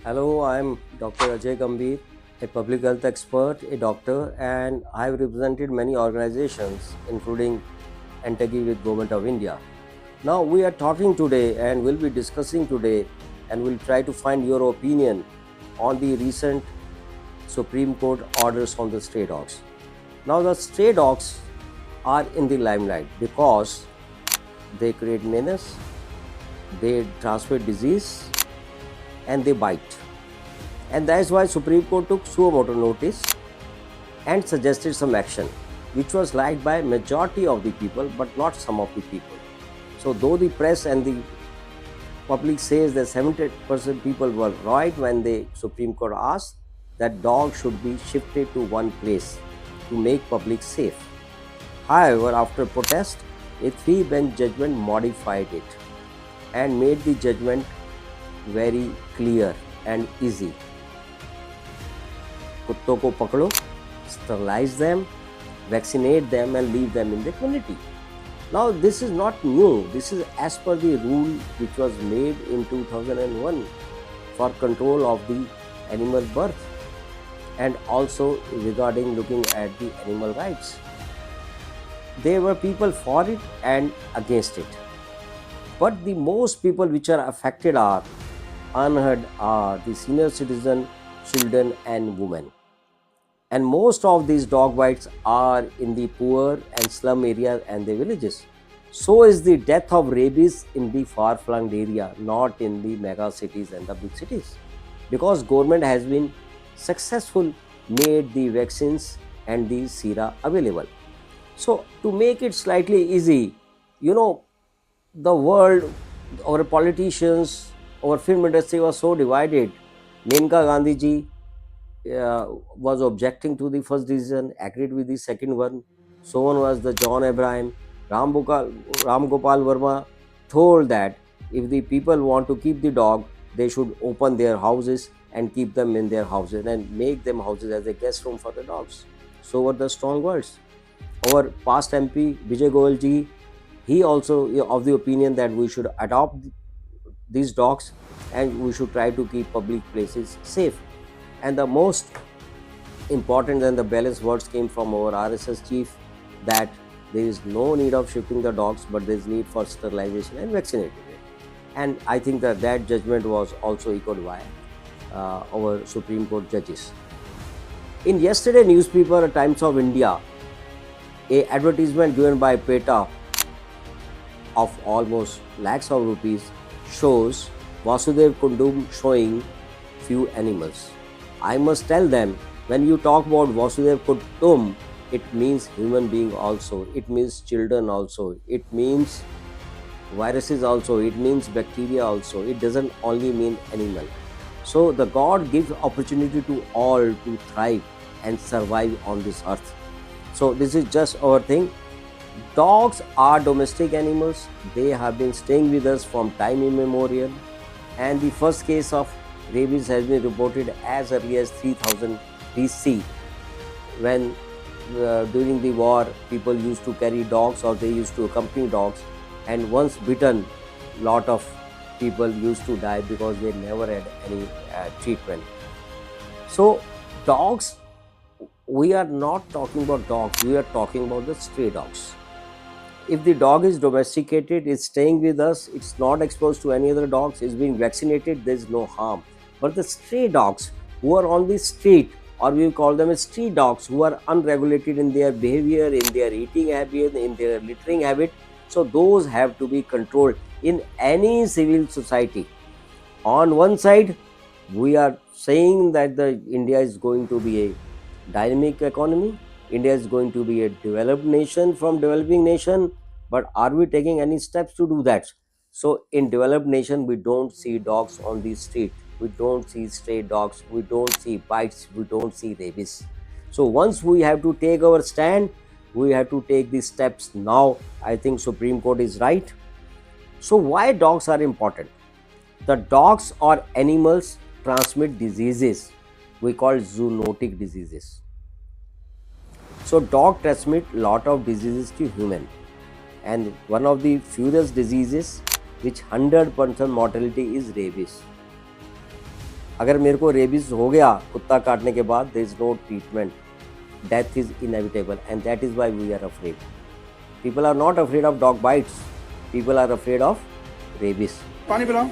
Hello, I'm Dr. Ajay Gambhir, a public health expert, a doctor, and I've represented many organizations, including Entity with Government of India. Now we are talking today and we'll be discussing today and we'll try to find your opinion on the recent Supreme Court orders on the stray dogs. Now the stray dogs are in the limelight because they create menace, they transmit disease, and they bite. And that is why Supreme Court took suo motu notice and suggested some action, which was liked by majority of the people, but not some of the people. So though the press and the public says that 70% people were right when the Supreme Court asked that dogs should be shifted to one place to make public safe. However, after protest, a three-bench judgment modified it and made the judgment very clear and easy. कुत्तों को पकड़ो, sterilize them, vaccinate them and leave them in the community. Now this is not new. This is as per the rule which was made in 2001 for control of the animal birth and also regarding looking at the animal rights. There were people for it and against it. But the most people which are affected are unheard are the senior citizen, children and women. And most of these dog bites are in the poor and slum areas and the villages. So is the death of rabies in the far-flung area, not in the mega cities and the big cities. Because government has been successful made the vaccines and the sera available. So to make it slightly easy, the world, our politicians, our film industry was so divided. Menka Gandhi ji was objecting to the first decision, agreed with the second one. So one was the John Abraham. Ram Gopal Verma told that if the people want to keep the dog, they should open their houses and keep them in their houses and make them houses as a guest room for the dogs. So were the strong words. Our past MP Vijay Goyal ji, he also of the opinion that we should adopt these dogs and we should try to keep public places safe. And the most important and the balanced words came from our RSS chief that there is no need of shifting the dogs, but there is need for sterilization and vaccinating it. And I think that judgment was also echoed by our Supreme Court judges. In yesterday newspaper Times of India, a advertisement given by PETA of almost lakhs of rupees shows Vasudev Kundum showing few animals. I must tell them, when you talk about Vasudev Kundum, it means human being also, it means children also, it means viruses also, it means bacteria also, it doesn't only mean animal. So the God gives opportunity to all to thrive and survive on this earth. So this is just our thing. Dogs are domestic animals. They have been staying with us from time immemorial, and the first case of rabies has been reported as early as 3000 BC, when during the war people used to carry dogs or they used to accompany dogs, and once bitten, lot of people used to die because they never had any treatment. So dogs, we are not talking about dogs, we are talking about the stray dogs. If the dog is domesticated, it's staying with us, it's not exposed to any other dogs, it's being vaccinated, there's no harm. But the stray dogs who are on the street, or we call them as street dogs, who are unregulated in their behavior, in their eating habit, in their littering habit, so those have to be controlled in any civil society. On one side, we are saying that the India is going to be a dynamic economy. India is going to be a developed nation from developing nation, but are we taking any steps to do that? So in developed nation, we don't see dogs on the street, we don't see stray dogs, we don't see bites, we don't see rabies. So once we have to take our stand, we have to take these steps now. I think Supreme Court is right. So why dogs are important? The dogs or animals transmit diseases we call zoonotic diseases. So dog transmit lot of diseases to human, and one of the furious diseases which 100% mortality is rabies. अगर मेरे को rabies हो गया कुत्ता काटने के बाद, there is no treatment. Death is inevitable, and that is why we are afraid. People are not afraid of dog bites. People are afraid of rabies. पानी पिलाओ।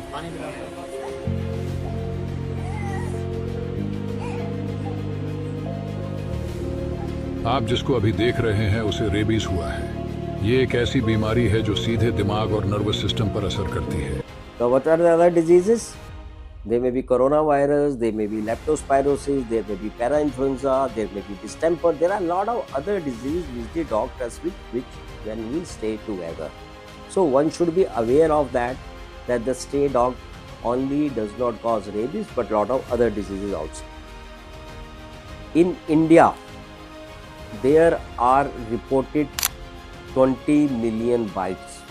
आप जिसको अभी देख रहे हैं उसे रेबीज हुआ है। ये एक ऐसी बीमारी है जो सीधे दिमाग और नर्वस सिस्टम पर असर करती है। So what are the other diseases? There may be coronavirus, there may be leptospirosis, there may be parainfluenza, there may be distemper. There are a lot of other diseases which the dog does which when we stay together. So one should be aware of that the stray dog only does not cause rabies but a lot of other diseases also. In India, there are reported 20 million bites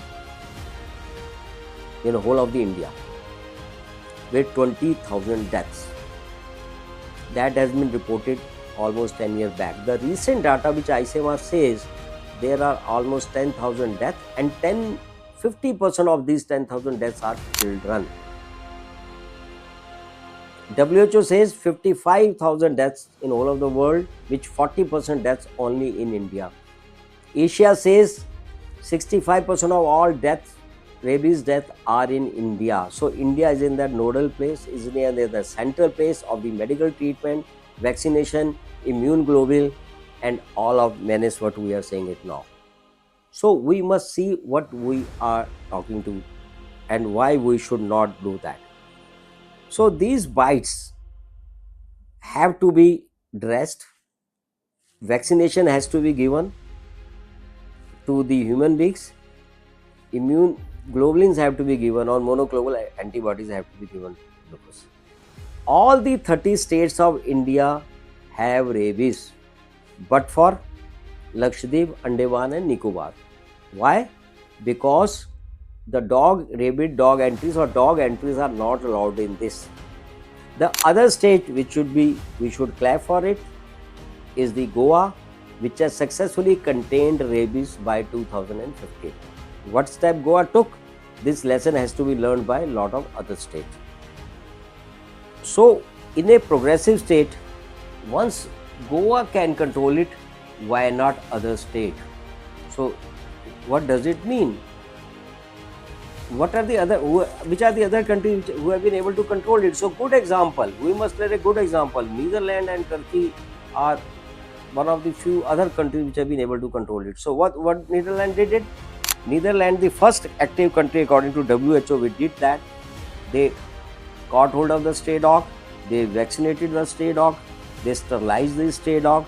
in the whole of the India, with 20,000 deaths. That has been reported almost 10 years back. The recent data which ICMR says there are almost 10,000 deaths, and 50% of these 10,000 deaths are children. WHO says 55,000 deaths in all of the world, which 40% deaths only in India. Asia says 65% of all deaths, rabies deaths, are in India. So India is in that nodal place, is in the central place of the medical treatment, vaccination, immune globule, and all of menace what we are saying it now. So we must see what we are talking to and why we should not do that. So these bites have to be dressed, vaccination has to be given to the human beings, immune globulins have to be given, or monoclonal antibodies have to be given to the person. All the 30 states of India have rabies, but for Lakshadweep, Andaman and Nicobar. Why? Because the rabid dog entries or dog entries are not allowed in this. The other state which we should clap for it is the Goa, which has successfully contained rabies by 2015. What step Goa took? This lesson has to be learned by a lot of other states. So in a progressive state, once Goa can control it, why not other state? So what does it mean? Which are the other countries who have been able to control it? So good example, we must let a good example. Netherlands and Turkey are one of the few other countries which have been able to control it. So what Netherlands did it? Netherlands, the first active country according to WHO, which did that. They caught hold of the stray dog, they vaccinated the stray dog, they sterilized the stray dog,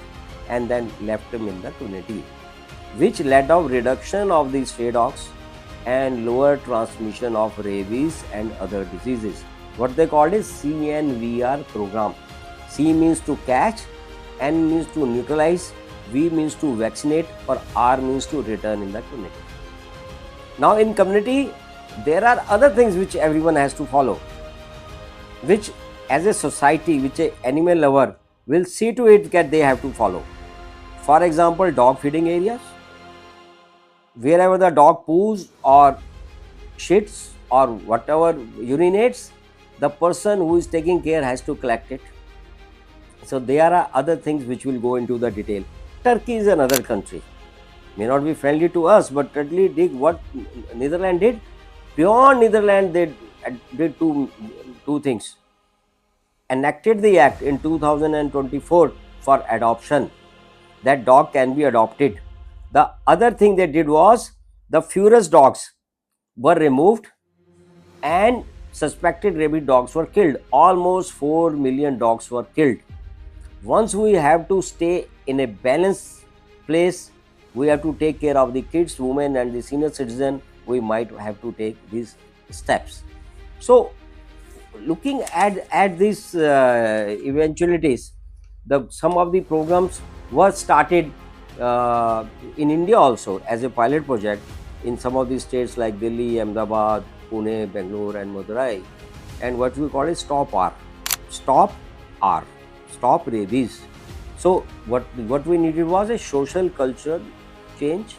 and then left him in the community, which led to reduction of the stray dogs and lower transmission of rabies and other diseases. What they called is CNVR program. C means to catch, N means to neutralize, V means to vaccinate, or R means to return in the community. Now in community, there are other things which everyone has to follow, which as a society, which an animal lover will see to it that they have to follow. For example, dog feeding areas. Wherever the dog poos or shits or whatever urinates, the person who is taking care has to collect it. So there are other things which will go into the detail. Turkey is another country, may not be friendly to us, but certainly did what Netherlands did. Beyond Netherlands, they did two things. Enacted the act in 2024 for adoption, that dog can be adopted. The other thing they did was the furious dogs were removed and suspected rabid dogs were killed. Almost 4 million dogs were killed. Once we have to stay in a balanced place, we have to take care of the kids, women and the senior citizen. We might have to take these steps. So looking at these eventualities, some of the programs were started in India also as a pilot project in some of these states like Delhi, Ahmedabad, Pune, Bangalore and Madurai, and what we call is Stop R. Stop R. Stop rabies. So what we needed was a social culture change,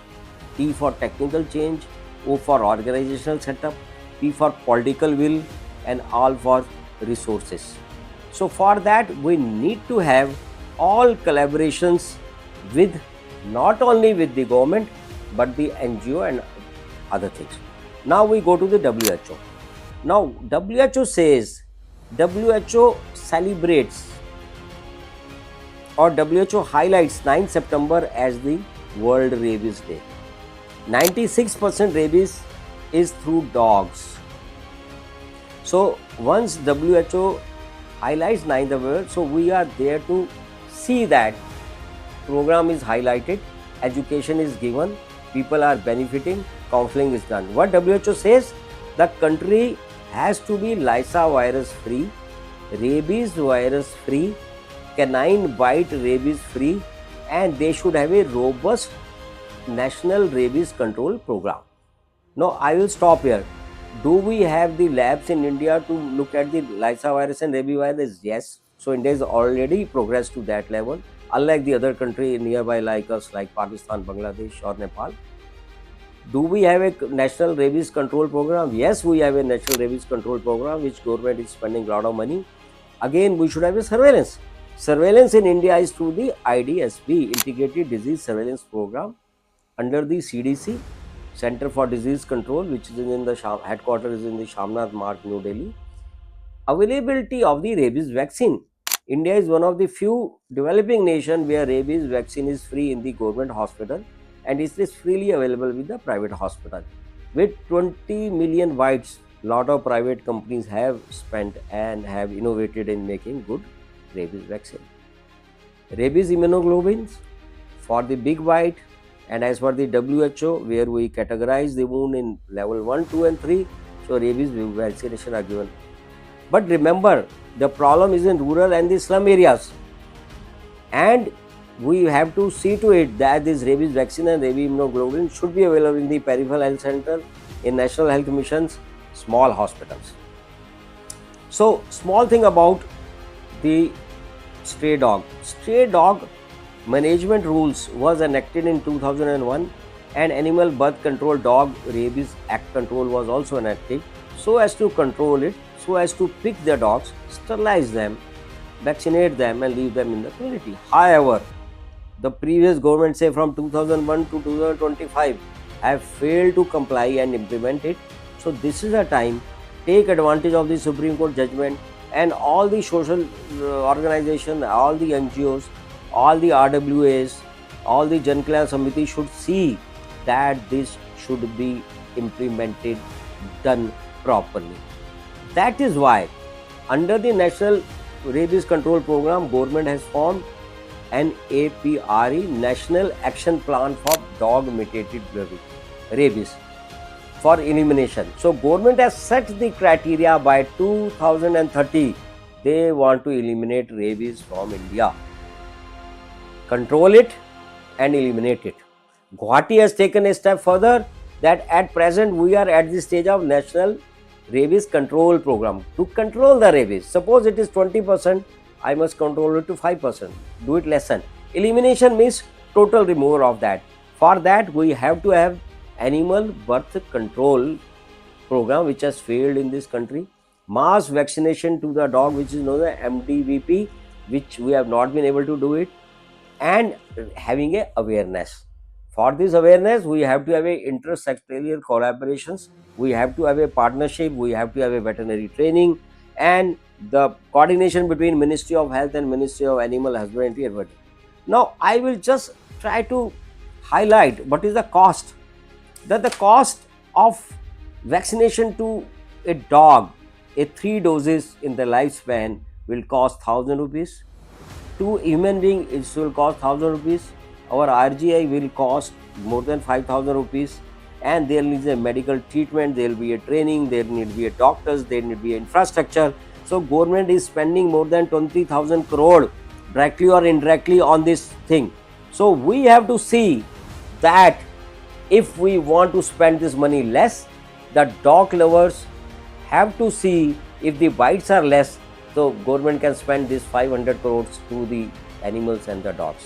T for technical change, O for organizational setup, P for political will, and all for resources. So for that, we need to have all collaborations with not only with the government but the NGO and other things. Now we go to the WHO. Now WHO says, WHO celebrates or WHO highlights 9 September as the World Rabies Day. 96% rabies is through dogs. So once WHO highlights 9th September, so we are there to see that program is highlighted, education is given, people are benefiting, counseling is done. What WHO says, the country has to be Lyssa virus free, rabies virus free, canine bite rabies free, and they should have a robust national rabies control program. Now I will stop here. Do we have the labs in India to look at the Lyssa virus and rabies virus? Yes. So India is already progressed to that level, unlike the other country nearby like us, like Pakistan, Bangladesh or Nepal. Do we have a national rabies control program? Yes, we have a national rabies control program which government is spending a lot of money. Again, we should have a surveillance. Surveillance in India is through the IDSP, Integrated Disease Surveillance Program, under the CDC, Center for Disease Control, which is in the headquarters is in the Shamnath Marg, New Delhi. Availability of the rabies vaccine. India is one of the few developing nations where rabies vaccine is free in the government hospital and it is freely available with the private hospital. With 20 million bites, lot of private companies have spent and have innovated in making good rabies vaccine. Rabies immunoglobulins for the big bite, and as per the WHO, where we categorize the wound in level 1, 2 and 3, so rabies vaccination are given. But remember, the problem is in rural and the slum areas, and we have to see to it that this rabies vaccine and rabies immunoglobulin should be available in the peripheral health center, in national health missions, small hospitals. So small thing about the stray dog. Stray dog management rules was enacted in 2001, and Animal Birth Control Dog Rabies Act Control was also enacted so as to control it, so as to pick the dogs, sterilize them, vaccinate them and leave them in the community. However, the previous government, say from 2001 to 2025, have failed to comply and implement it. So this is a time, take advantage of the Supreme Court judgment, and all the social organizations, all the NGOs, all the RWAs, all the Jan Kalyan Samiti should see that this should be implemented, done properly. That is why under the National Rabies Control Program, government has formed an APRE, National Action Plan for Dog Mutated Rabies for elimination. So government has set the criteria by 2030. They want to eliminate rabies from India. Control it and eliminate it. Guwahati has taken a step further, that at present we are at the stage of National Rabies Control Program to control the rabies. Suppose it is 20%, I must control it to 5%, do it lessen. Elimination means total removal of that. For that we have to have Animal Birth Control Program, which has failed in this country. Mass vaccination to the dog, which is known as MDVP, which we have not been able to do it, and having a awareness. For this awareness, we have to have a intersectorial collaborations, we have to have a partnership, we have to have a veterinary training, and the coordination between Ministry of Health and Ministry of Animal Husbandry and Veterinary. Now I will just try to highlight what is the cost. That the cost of vaccination to a dog, a 3 doses in the lifespan, will cost 1000 rupees. To human being, it will cost 1000 rupees. Our RGI will cost more than 5000 rupees, and there is a medical treatment, there will be a training, there need to be a doctors, there need to be infrastructure. So government is spending more than 20,000 crore directly or indirectly on this thing. So we have to see that if we want to spend this money less, the dog lovers have to see if the bites are less, so government can spend this 500 crores to the animals and the dogs.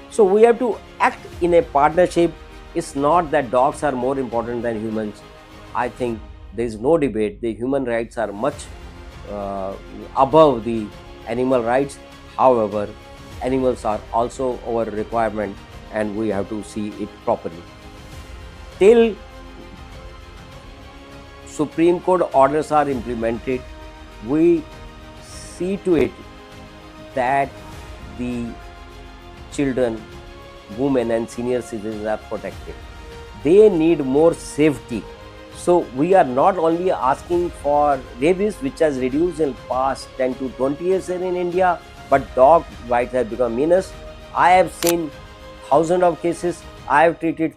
So we have to act in a partnership. It's not that dogs are more important than humans. I think there is no debate. The human rights are much above the animal rights. However, animals are also our requirement, and we have to see it properly. Till Supreme Court orders are implemented, we see to it that the children, women, and senior citizens are protected. They need more safety. So we are not only asking for rabies, which has reduced in past 10 to 20 years in India, but dog bites have become menace. I have seen thousands of cases. I have treated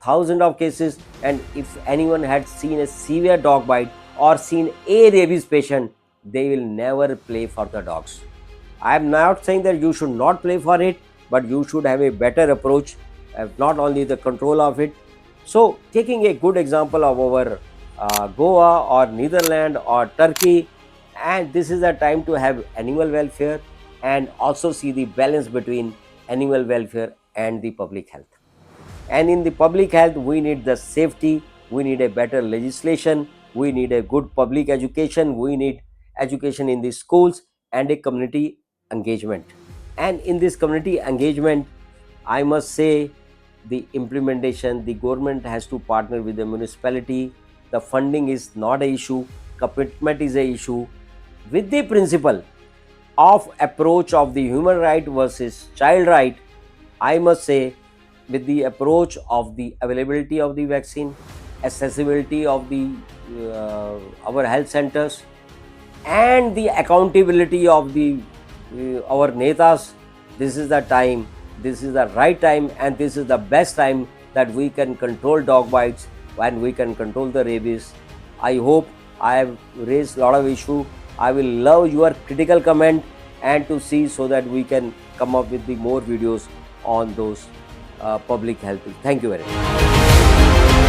thousands of cases, and if anyone had seen a severe dog bite or seen a rabies patient, they will never play for the dogs. I am not saying that you should not play for it, but you should have a better approach, not only the control of it. So, taking a good example of our Goa or Netherlands or Turkey, and this is the time to have animal welfare and also see the balance between animal welfare and the public health. And in the public health, we need the safety, we need a better legislation, we need a good public education, we need education in the schools, and a community engagement. And in this community engagement, I must say, the implementation, the government has to partner with the municipality. The funding is not a issue, commitment is a issue. With the principle of approach of the human right versus child right, I must say, with the approach of the availability of the vaccine, accessibility of the our health centers, and the accountability of the our netas, this is the time, this is the right time, and this is the best time that we can control dog bites and we can control the rabies. I hope I have raised a lot of issue. I will love your critical comment and to see so that we can come up with the more videos on those public health. Thank you very much.